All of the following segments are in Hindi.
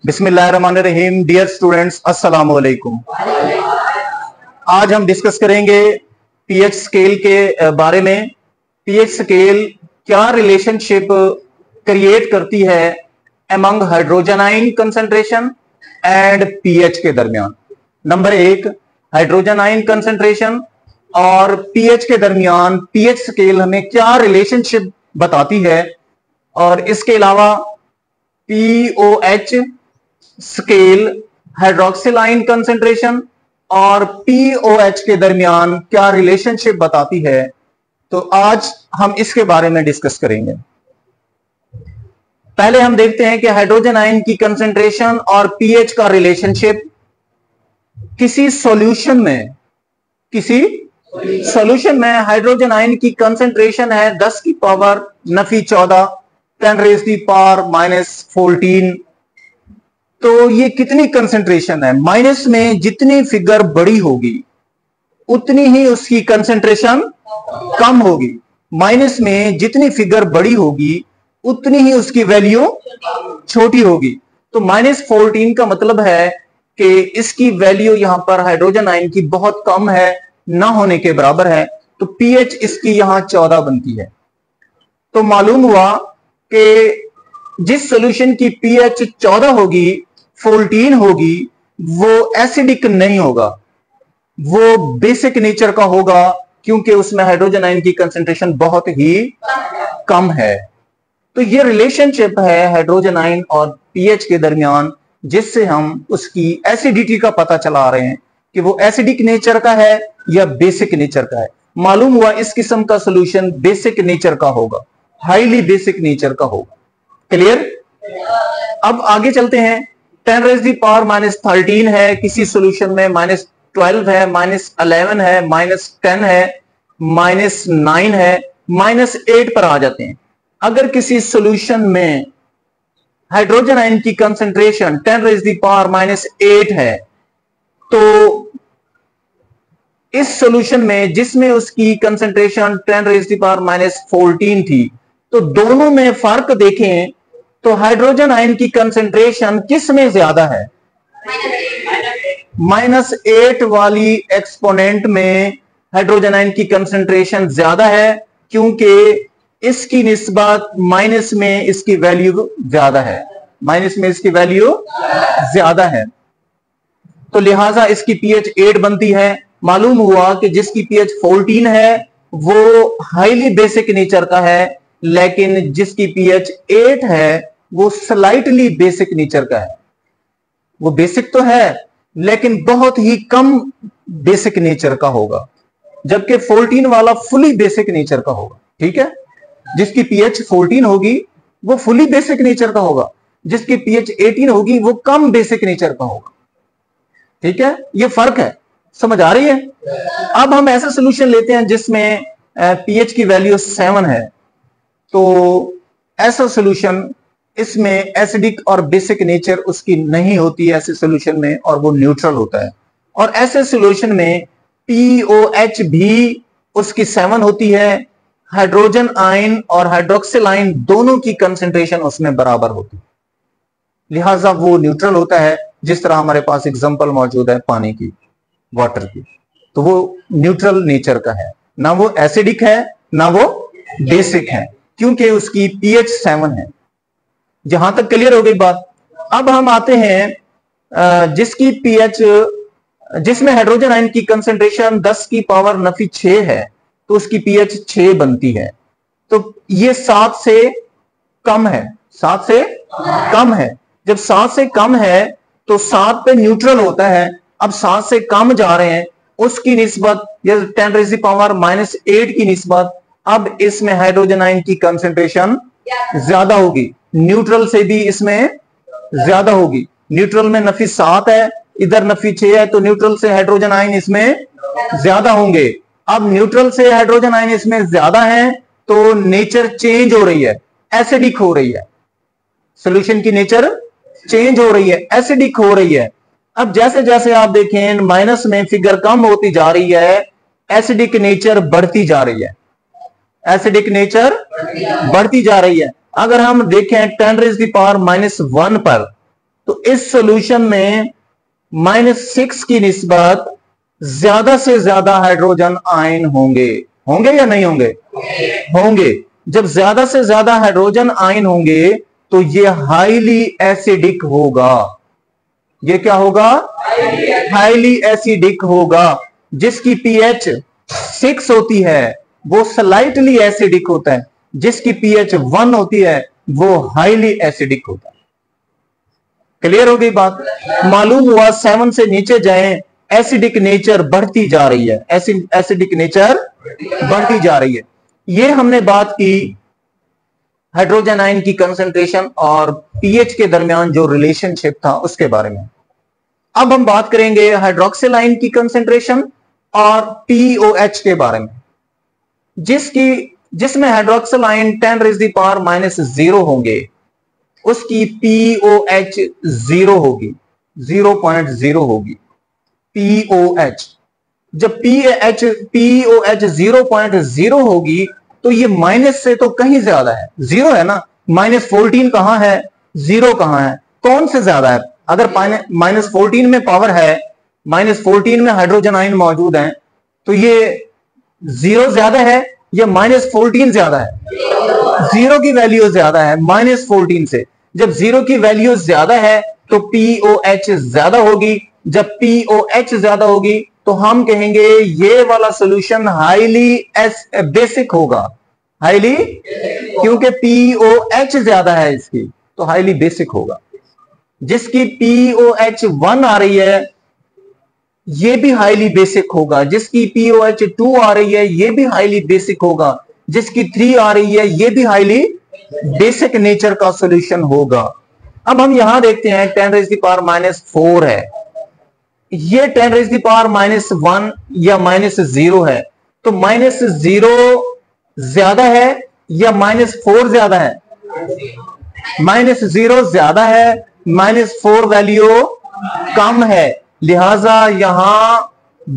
बिस्मिल्लाहिर्रहमानिर्रहीम। डियर स्टूडेंट्स, अस्सलाम वालेकुम। आज हम डिस्कस करेंगे पीएच स्केल के बारे में। पीएच स्केल क्या रिलेशनशिप क्रिएट करती है among hydrogen ion concentration and pH के दरमियान। नंबर एक, हाइड्रोजन आयन कंसंट्रेशन और पीएच के दरमियान पीएच स्केल हमें क्या रिलेशनशिप बताती है, और इसके अलावा pOH scale hydroxyl ion concentration और पीओएच के दरमियान क्या रिलेशनशिप बताती है। तो आज हम इसके बारे में डिस्कस करेंगे। पहले हम देखते हैं कि हाइड्रोजन आयन की कंसंट्रेशन और पीएच का रिलेशनशिप। किसी सॉल्यूशन में हाइड्रोजन आयन की कंसंट्रेशन है 10 की पावर नफी 14 10⁻⁻14। तो ये कितनी कंसंट्रेशन है? माइनस में जितनी फिगर बड़ी होगी उतनी ही उसकी कंसंट्रेशन कम होगी। माइनस में जितनी फिगर बड़ी होगी उतनी ही उसकी वैल्यू छोटी होगी। तो -14 का मतलब है कि इसकी वैल्यू यहां पर हाइड्रोजन आयन की बहुत कम है, ना होने के बराबर है। तो पीएच इसकी यहां 14 बनती है। तो मालूम हुआ कि जिस सॉल्यूशन की पीएच 14 होगी 14 होगी, वो एसिडिक नहीं होगा, वो बेसिक नेचर का होगा, क्योंकि उसमें हाइड्रोजन आयन की कंसंट्रेशन बहुत ही कम है। तो ये रिलेशनशिप है हाइड्रोजन आयन और पीएच के दरमियान, जिससे हम उसकी एसिडिटी का पता चला रहे हैं कि वो एसिडिक नेचर का है या बेसिक नेचर का है। मालूम हुआ इस किस्म का सॉल्यूशन बेसिक नेचर का होगा, हाईली बेसिक नेचर का होगा। क्लियर? अब आगे चलते हैं। 10⁻⁻13 है किसी सॉल्यूशन में, -12 है, -11 है, -10 है, -9 है, -8 पर आ जाते हैं। अगर किसी सॉल्यूशन में हाइड्रोजन आयन की कंसंट्रेशन 10⁻⁻8 है, तो इस सॉल्यूशन में जिसमें उसकी कंसंट्रेशन 10⁻⁻14 थी, तो दोनों में फर्क देखें तो हाइड्रोजन आयन की कंसंट्रेशन किस में ज्यादा है? -8 वाली एक्सपोनेंट में हाइड्रोजन आयन की कंसंट्रेशन ज्यादा है, क्योंकि इसकी निस्बत माइनस में इसकी वैल्यू ज्यादा है, माइनस में इसकी वैल्यू ज्यादा है। तो लिहाजा इसकी पीएच 8 बनती है। मालूम हुआ कि जिसकी पीएच 14 है वो हाईली बेसिक नेचर का है, लेकिन जिसकी पीएच 8 है वो स्लाइटली बेसिक नेचर का है। वो बेसिक तो है लेकिन बहुत ही कम बेसिक नेचर का होगा, जबकि 14 वाला फुली बेसिक नेचर का होगा। ठीक है? जिसकी पीएच 14 होगी वो फुली बेसिक नेचर का होगा, जिसकी पीएच 18 होगी वो कम बेसिक नेचर का होगा। ठीक है? ये फर्क है, समझ आ रही है? अब हम ऐसा सॉल्यूशन लेते हैं जिसमें पीएच की वैल्यू 7 है। तो ऐसा सॉल्यूशन, इसमें एसिडिक और बेसिक नेचर उसकी नहीं होती है ऐसे सॉल्यूशन में, और वो न्यूट्रल होता है। और ऐसे सॉल्यूशन में पीओएच भी उसकी 7 होती है। हाइड्रोजन आयन और हाइड्रोक्सिल आयन दोनों की कंसंट्रेशन उसमें बराबर होती है, लिहाजा वो न्यूट्रल होता है। जिस तरह हमारे पास एग्जांपल मौजूद है पानी की, वाटर की, तो वो न्यूट्रल नेचर का है, ना वो एसिडिक है ना वो बेसिक है, क्योंकि उसकी पीएच 7 है। जहां तक क्लियर हो गई बात। अब हम आते हैं जिसकी पीएच, जिसमें हाइड्रोजन आयन की कंसंट्रेशन 10 की पावर नफी 6 है, तो उसकी पीएच 6 बनती है। तो ये 7 से कम है, 7 से कम है। जब 7 से कम है तो 7 पे न्यूट्रल होता है। अब 7 से कम जा रहे हैं, उसकी निस्बत 10⁻⁻8 की निस्बत अब इसमें हाइड्रोजन आयन की कंसंट्रेशन ज्यादा होगी, न्यूट्रल से भी इसमें ज्यादा होगी। न्यूट्रल में नफी 7 है, इधर नफी 6 है, तो न्यूट्रल से हाइड्रोजन आयन इसमें ज्यादा होंगे। अब न्यूट्रल से हाइड्रोजन आयन इसमें ज्यादा है तो नेचर चेंज हो रही है, एसिडिक हो रही है। सॉल्यूशन की नेचर चेंज हो रही है, एसिडिक हो रही है। अब जैसे जैसे आप देखें माइनस में फिगर कम होती जा रही है, एसिडिक नेचर बढ़ती जा रही है, एसिडिक नेचर बढ़ती जा रही है। अगर हम देखें 10⁻⁻1 पर तो इस सॉल्यूशन में -6 की निस्बत ज्यादा से ज्यादा हाइड्रोजन आयन होंगे। होंगे या नहीं होंगे? होंगे। जब ज्यादा से ज्यादा हाइड्रोजन आयन होंगे तो ये हाईली एसिडिक होगा। ये क्या होगा? हाईली एसिडिक होगा। जिसकी पीएच 6 होती है वो स्लाइटली एसिडिक होता है, जिसकी पीएच 1 होती है वो हाईली एसिडिक होता है। क्लियर हो गई बात? मालूम हुआ 7 से नीचे जाएं एसिडिक नेचर बढ़ती जा रही है, एसिडिक नेचर बढ़ती जा रही है। ये हमने बात की हाइड्रोजन आयन की कंसंट्रेशन और पीएच के दरमियान जो रिलेशनशिप था उसके बारे में। अब हम बात करेंगे हाइड्रोक्सिल आयन की कंसंट्रेशन और पीओएच के बारे में, जिसमें हाइड्रोक्सिल आयन 10⁻⁻0 होंगे, उसकी पीओएच 0 होगी, 0.0 होगी पीओएच। जब पीओएच 0.0 होगी तो ये माइनस से तो कहीं ज्यादा है, 0 है ना, -14 कहां है, 0 कहां है, कौन से ज्यादा है? अगर -14 में पावर है, -14 में हाइड्रोजन आयन मौजूद है, तो ये 0 ज्यादा है या -14 ज्यादा है? 0 की वैल्यू ज्यादा है -14 से। जब 0 की वैल्यू ज्यादा है तो पीओएच ज्यादा होगी। जब पीओएच ज्यादा होगी तो हम कहेंगे ये वाला सॉल्यूशन हाईली बेसिक होगा। हाईली, क्योंकि पीओएच ज्यादा है इसकी, तो हाईली बेसिक होगा। जिसकी पीओएच 1 आ रही है ये भी हाईली बेसिक होगा। जिसकी पीओएच 2 आ रही है ये भी हाईली बेसिक होगा। जिसकी 3 आ रही है ये भी हाईली बेसिक नेचर का सॉल्यूशन होगा। अब हम यहां देखते हैं 10⁻⁻4 है, ये 10⁻⁻1 या -0 है, तो -0 ज्यादा है या -4 ज्यादा है? -0 ज्यादा है, -4 वैल्यू कम है, लिहाजा यहां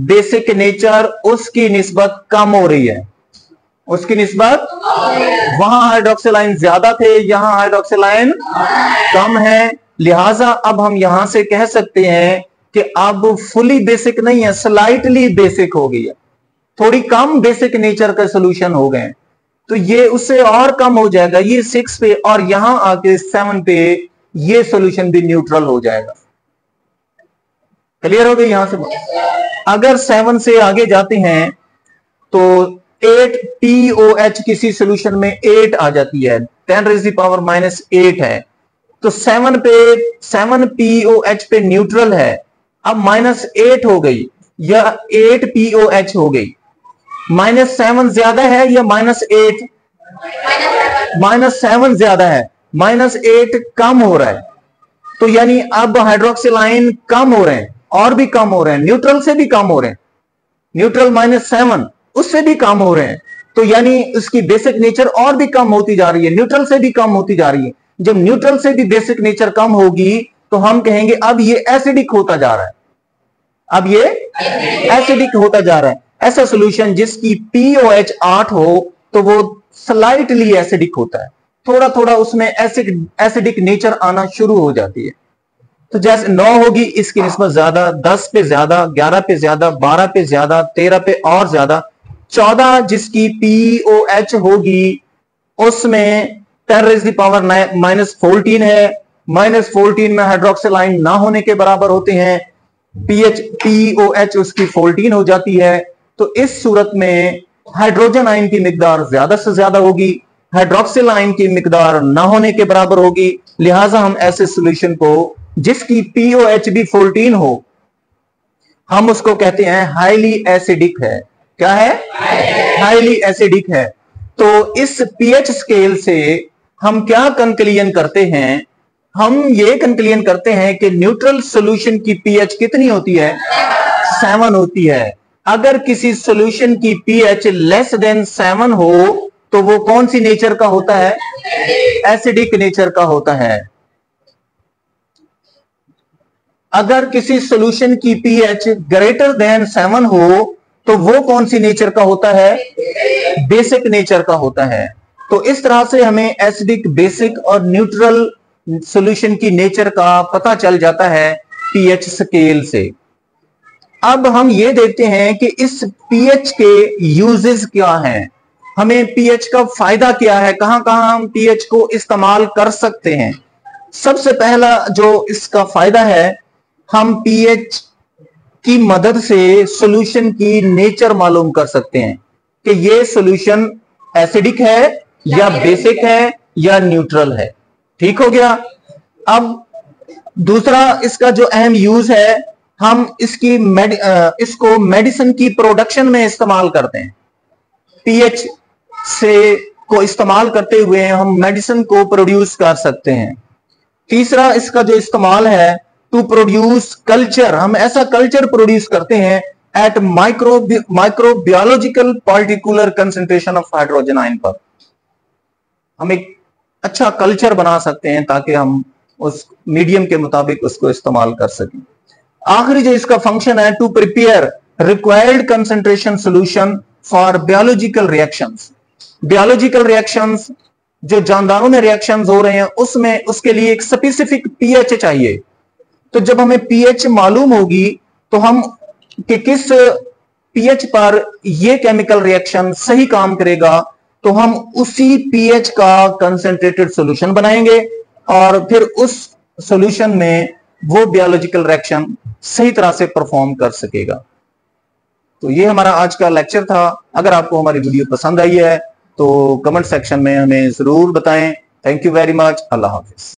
बेसिक नेचर उसकी निस्बत कम हो रही है। उसकी निस्बत, वहां हाइड्रोक्सिल आयन ज्यादा थे, यहां हाइड्रोक्सिल आयन कम है, लिहाजा अब हम यहां से कह सकते हैं कि अब फुली बेसिक नहीं है, स्लाइटली बेसिक हो गई है, थोड़ी कम बेसिक नेचर का सॉल्यूशन हो गए। तो ये उससे और कम हो जाएगा, ये 6 पे और यहां आके 7 पे ये सॉल्यूशन भी न्यूट्रल हो जाएगा। क्लियर हो गई यहां से? अगर 7 से आगे जाते हैं तो 8 पीओएच किसी सॉल्यूशन में 8 आ जाती है, 10⁻⁻8 है, तो 7 पीओएच पे न्यूट्रल है। अब -8 हो गई या 8 पीओएच हो गई, -7 ज्यादा है या -8? -7 ज्यादा है, -8 कम हो रहा है, तो यानी अब हाइड्रोक्सिल आयन कम हो रहे हैं, और भी कम हो रहे हैं, न्यूट्रल से भी कम हो रहे हैं, न्यूट्रल -7 उससे भी कम हो रहे हैं, तो यानी उसकी बेसिक नेचर और भी कम होती जा रही है, न्यूट्रल से भी कम होती जा रही है। जब न्यूट्रल से भी बेसिक नेचर कम होगी तो हम कहेंगे अब ये एसिडिक होता जा रहा है, अब ये एसिडिक होता जा रहा है। ऐसा सॉल्यूशन जिसकी पीओएच 8 हो तो वो स्लाइटली एसिडिक होता है, थोड़ा थोड़ा उसमें एसिडिक नेचर आना शुरू हो जाती है। तो जैसे 9 होगी इसकी निस्बत ज्यादा, 10 पे ज्यादा, 11 पे ज्यादा, 12 पे ज्यादा, 13 पे और ज्यादा, 14 जिसकी पीओएच होगी उसमें 10⁻⁻14 है, -14 में हाइड्रोक्सिल आयन ना होने के बराबर होते हैं, पीओएच उसकी 14 हो जाती है। तो इस सूरत में हाइड्रोजन आयन की मिकदार ज्यादा से ज्यादा होगी, हाइड्रोक्सिल आयन की मिकदार ना होने के बराबर होगी, लिहाजा हम ऐसे सॉल्यूशन को जिसकी पीओएच भी 14 हो हम उसको कहते हैं हाईली एसिडिक है। क्या है? हाईली एसिडिक है। तो इस पीएच स्केल से हम क्या कंक्लूजन करते हैं? हम ये कंक्लूजन करते हैं कि न्यूट्रल सॉल्यूशन की पीएच कितनी होती है? 7 होती है। अगर किसी सॉल्यूशन की पीएच लेस देन 7 हो तो वो कौन सी नेचर का होता है? एसिडिक नेचर का होता है। अगर किसी सॉल्यूशन की पीएच ग्रेटर देन 7 हो तो वो कौन सी नेचर का होता है? बेसिक नेचर का होता है। तो इस तरह से हमें एसिडिक, बेसिक और न्यूट्रल सॉल्यूशन की नेचर का पता चल जाता है पीएच स्केल से। अब हम ये देखते हैं कि इस पीएच के यूजेस क्या हैं, हमें पीएच का फायदा क्या है, कहां कहां हम पीएच को इस्तेमाल कर सकते हैं। सबसे पहला जो इसका फायदा है, हम पीएच की मदद से सॉल्यूशन की नेचर मालूम कर सकते हैं कि ये सॉल्यूशन एसिडिक है या बेसिक है या न्यूट्रल है। ठीक हो गया। अब दूसरा इसका जो अहम यूज है, हम इसको मेडिसिन की प्रोडक्शन में इस्तेमाल करते हैं। पीएच से को इस्तेमाल करते हुए हम मेडिसिन को प्रोड्यूस कर सकते हैं। तीसरा इसका जो इस्तेमाल है, टू प्रोड्यूस कल्चर, हम ऐसा कल्चर प्रोड्यूस करते हैं at microbiological particular concentration of hydrogen ion पर। हम एक अच्छा कल्चर बना सकते हैं ताकि हम उस मीडियम के मुताबिक उसको इस्तेमाल कर सकें। आखिरी जो इसका फंक्शन है, to prepare required concentration solution for biological reactions. Biological reactions जो जानदारों में रिएक्शंस हो रहे हैं उसमें उसके लिए एक स्पेसिफिक पीएच चाहिए। तो जब हमें पीएच मालूम होगी तो हम कि किस पीएच पर यह केमिकल रिएक्शन सही काम करेगा, तो हम उसी पीएच का कंसेंट्रेटेड सॉल्यूशन बनाएंगे और फिर उस सॉल्यूशन में वो बायोलॉजिकल रिएक्शन सही तरह से परफॉर्म कर सकेगा। तो ये हमारा आज का लेक्चर था। अगर आपको हमारी वीडियो पसंद आई है तो कमेंट सेक्शन में हमें जरूर बताएं। Thank you very much. Allah Hafiz.